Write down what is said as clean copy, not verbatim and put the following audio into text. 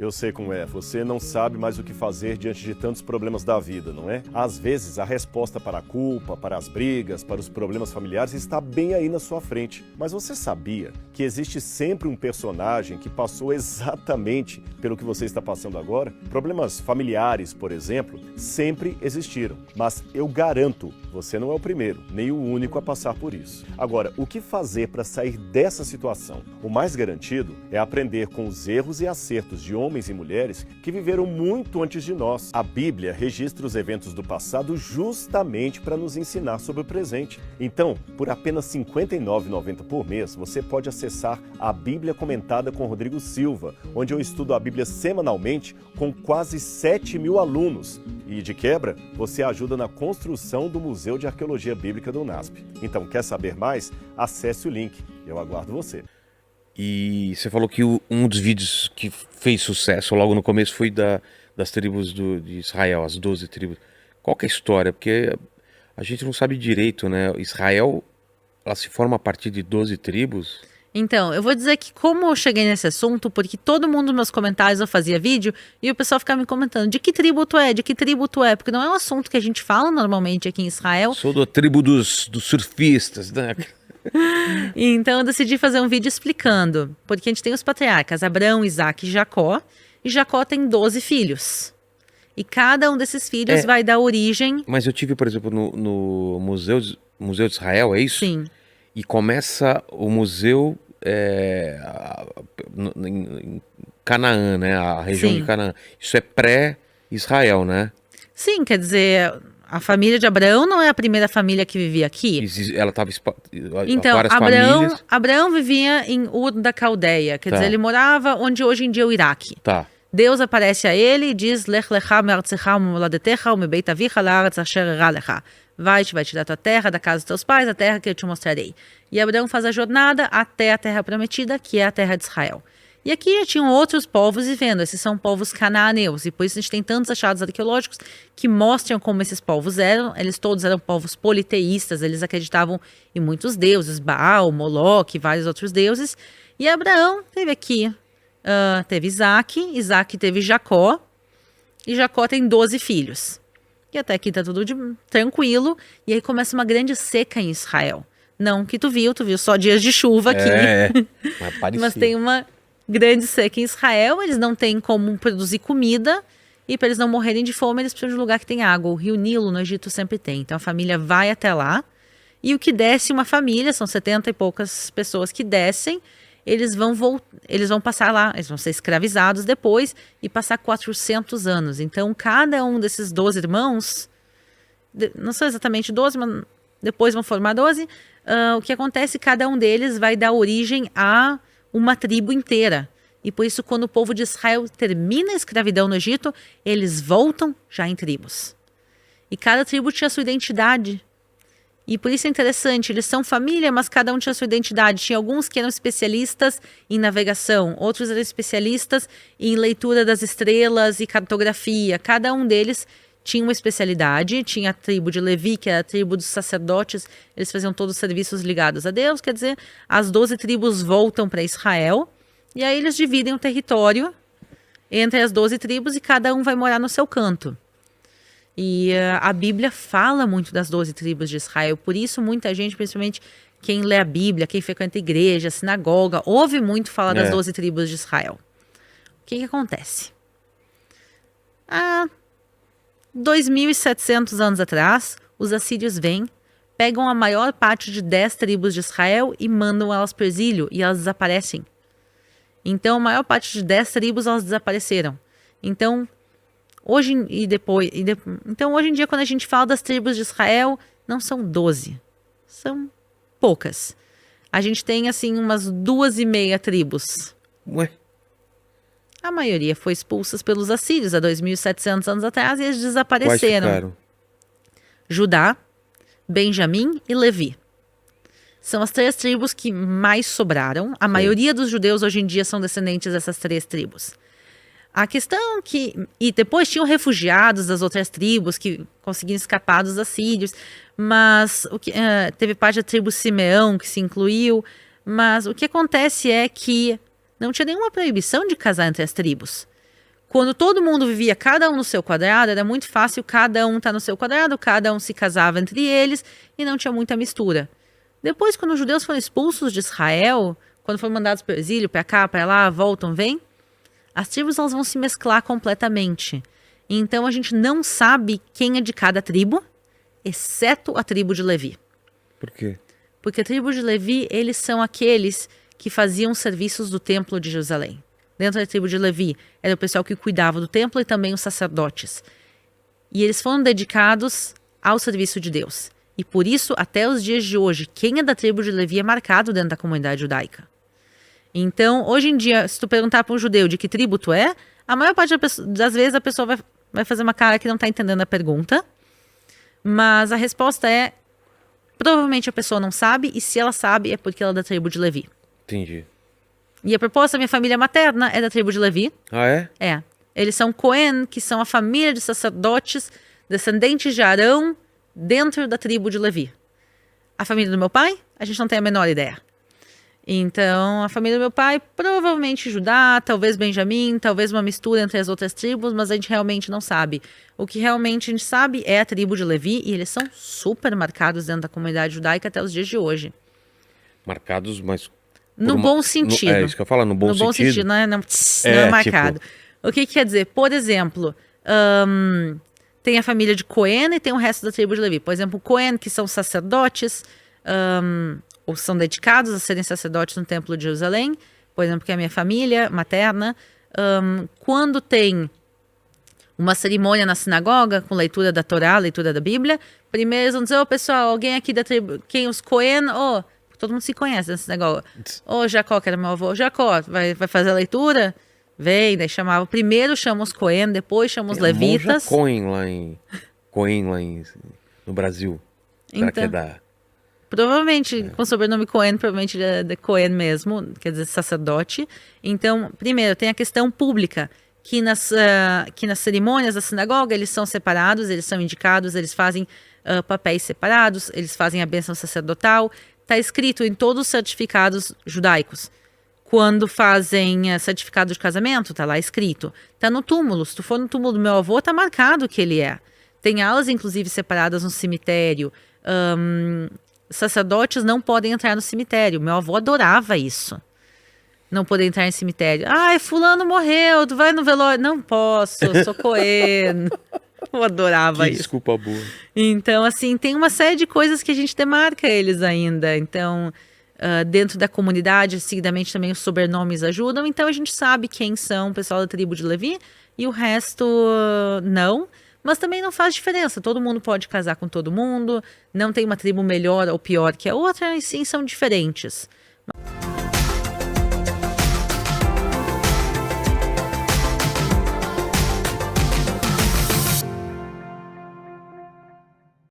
Eu sei como é, você não sabe mais o que fazer diante de tantos problemas da vida, não é? Às vezes a resposta para a culpa, para as brigas, para os problemas familiares está bem aí na sua frente. Mas você sabia que existe sempre um personagem que passou exatamente pelo que você está passando agora? Problemas familiares, por exemplo, sempre existiram. Mas eu garanto, você não é o primeiro, nem o único a passar por isso. Agora, o que fazer para sair dessa situação? O mais garantido é aprender com os erros e acertos de homens e mulheres que viveram muito antes de nós. A Bíblia registra os eventos do passado justamente para nos ensinar sobre o presente. Então, por apenas R$ 59,90 por mês, você pode acessar a Bíblia Comentada com Rodrigo Silva, onde eu estudo a Bíblia semanalmente com quase 7.000 alunos. E, de quebra, você ajuda na construção do Museu de Arqueologia Bíblica do UNASP. Então, quer saber mais? Acesse o link. Eu aguardo você. E você falou que um dos vídeos que fez sucesso logo no começo foi das tribos de Israel, as 12 tribos. Qual que é a história? Porque a gente não sabe direito, né? Israel, ela se forma a partir de 12 tribos? Então, eu vou dizer que como eu cheguei nesse assunto, porque todo mundo nos meus comentários eu fazia vídeo e o pessoal ficava me comentando de que tribo tu é, de que tribo tu é, porque não é um assunto que a gente fala normalmente aqui em Israel. Sou da tribo dos surfistas, né? Então eu decidi fazer um vídeo explicando, porque a gente tem os patriarcas Abraão, Isaac e Jacó tem 12 filhos. E cada um desses filhos vai dar origem... Mas eu tive, por exemplo, no Museu de Israel, é isso? Sim. E começa o museu em Canaã, né? A região de Canaã. Isso é pré-Israel, né? Sim, quer dizer... A família de Abraão não é a primeira família que vivia aqui. Ela estava então, várias famílias. Abraão vivia em Ur da Caldeia, quer dizer, ele morava onde hoje em dia é o Iraque. Tá. Deus aparece a ele e diz: Lech lecha me'artzecha u'moladetecha u'mebeit avicha la'aretz asher erá lecha. Vai tirar tua terra, da casa dos teus pais, a terra que eu te mostrarei. E Abraão faz a jornada até a terra prometida, que é a terra de Israel. E aqui já tinham outros povos vivendo, esses são povos cananeus, e por isso a gente tem tantos achados arqueológicos que mostram como esses povos eram. Eles todos eram povos politeístas, eles acreditavam em muitos deuses, Baal, Moloque, vários outros deuses. E Abraão teve aqui, teve Isaac teve Jacó, e Jacó tem 12 filhos. E até aqui tá tudo tranquilo, e aí começa uma grande seca em Israel. Não que tu viu só dias de chuva aqui, mas tem uma... grande seca em Israel, eles não têm como produzir comida e para eles não morrerem de fome, eles precisam de um lugar que tem água. O rio Nilo no Egito sempre tem. Então a família vai até lá e o que desce uma família, são 70 e poucas pessoas que descem, eles vão passar lá, eles vão ser escravizados depois e passar 400 anos. Então cada um desses 12 irmãos, não são exatamente 12, mas depois vão formar 12, o que acontece, cada um deles vai dar origem a uma tribo inteira. E por isso, quando o povo de Israel termina a escravidão no Egito, eles voltam já em tribos. E cada tribo tinha sua identidade. E por isso é interessante, eles são família, mas cada um tinha sua identidade. Tinha alguns que eram especialistas em navegação, outros eram especialistas em leitura das estrelas e cartografia. Cada um deles tinha uma especialidade. Tinha a tribo de Levi, que era a tribo dos sacerdotes, eles faziam todos os serviços ligados a Deus, quer dizer, as 12 tribos voltam para Israel, e aí eles dividem o território entre as 12 tribos e cada um vai morar no seu canto. E a Bíblia fala muito das 12 tribos de Israel, por isso muita gente, principalmente quem lê a Bíblia, quem frequenta a igreja, a sinagoga, ouve muito falar das 12 tribos de Israel. O que acontece? 2.700 anos atrás, os assírios vêm, pegam a maior parte de 10 tribos de Israel e mandam elas para o exílio, e elas desaparecem. Então, a maior parte de 10 tribos, elas desapareceram. Então, hoje em dia, quando a gente fala das tribos de Israel, não são 12, são poucas. A gente tem, assim, umas 2,5 tribos. Ué? A maioria foi expulsa pelos assírios há 2.700 anos atrás e eles desapareceram. Quais ficaram? Judá, Benjamim e Levi. São as 3 tribos que mais sobraram. A maioria dos judeus hoje em dia são descendentes dessas 3 tribos. A questão é que... E depois tinham refugiados das outras tribos que conseguiram escapar dos assírios. Mas teve parte da tribo Simeão que se incluiu. Mas o que acontece é que não tinha nenhuma proibição de casar entre as tribos. Quando todo mundo vivia cada um no seu quadrado, era muito fácil cada um estar no seu quadrado, cada um se casava entre eles e não tinha muita mistura. Depois, quando os judeus foram expulsos de Israel, quando foram mandados para o exílio, para cá, para lá, voltam, vêm, as tribos elas vão se mesclar completamente. Então a gente não sabe quem é de cada tribo, exceto a tribo de Levi. Por quê? Porque a tribo de Levi, eles são aqueles que faziam serviços do templo de Jerusalém. Dentro da tribo de Levi, era o pessoal que cuidava do templo e também os sacerdotes. E eles foram dedicados ao serviço de Deus. E por isso, até os dias de hoje, quem é da tribo de Levi é marcado dentro da comunidade judaica. Então, hoje em dia, se tu perguntar para um judeu de que tribo tu é, a maior parte das vezes a pessoa vai fazer uma cara que não está entendendo a pergunta. Mas a resposta é, provavelmente a pessoa não sabe, e se ela sabe, é porque ela é da tribo de Levi. Entendi. E a proposta, minha família materna é da tribo de Levi. Ah, é? É. Eles são Cohen, que são a família de sacerdotes, descendentes de Arão, dentro da tribo de Levi. A família do meu pai, a gente não tem a menor ideia. Então, a família do meu pai, provavelmente Judá, talvez Benjamim, talvez uma mistura entre as outras tribos, mas a gente realmente não sabe. O que realmente a gente sabe é a tribo de Levi, e eles são super marcados dentro da comunidade judaica até os dias de hoje. Marcados, mas... No bom sentido. É isso que eu falo, no bom sentido. No bom sentido, não é marcado. Tipo... O que quer dizer? Por exemplo, tem a família de Cohen e tem o resto da tribo de Levi. Por exemplo, Cohen, que são sacerdotes, ou são dedicados a serem sacerdotes no templo de Jerusalém. Por exemplo, que é a minha família materna. Quando tem uma cerimônia na sinagoga, com leitura da Torá, leitura da Bíblia, primeiro eles vão dizer, pessoal, alguém aqui da tribo, quem os Cohen, todo mundo se conhece nesse negócio. Jacó, que era meu avô. Jacó, vai fazer a leitura? Vem, daí chamava. Primeiro chama os Cohen, depois chama os levitas. Cohen lá no Brasil. Será que é da... Provavelmente, com o sobrenome Cohen, provavelmente é de Cohen mesmo, quer dizer, sacerdote. Então, primeiro, tem a questão pública, que nas cerimônias da sinagoga, eles são separados, eles são indicados, eles fazem papéis separados, eles fazem a bênção sacerdotal. Está escrito em todos os certificados judaicos. Quando fazem certificado de casamento, está lá escrito. Está no túmulo. Se tu for no túmulo do meu avô, está marcado que ele é. Tem alas, inclusive, separadas no cemitério. Sacerdotes não podem entrar no cemitério. Meu avô adorava isso. Não poder entrar em cemitério. Ai, fulano morreu, tu vai no velório. Não posso, eu sou Cohen. Eu adorava isso. Desculpa boa. Então, assim, tem uma série de coisas que a gente demarca eles ainda. Então, dentro da comunidade, seguidamente também os sobrenomes ajudam. Então, a gente sabe quem são o pessoal da tribo de Levi e o resto não. Mas também não faz diferença. Todo mundo pode casar com todo mundo. Não tem uma tribo melhor ou pior que a outra, e sim são diferentes.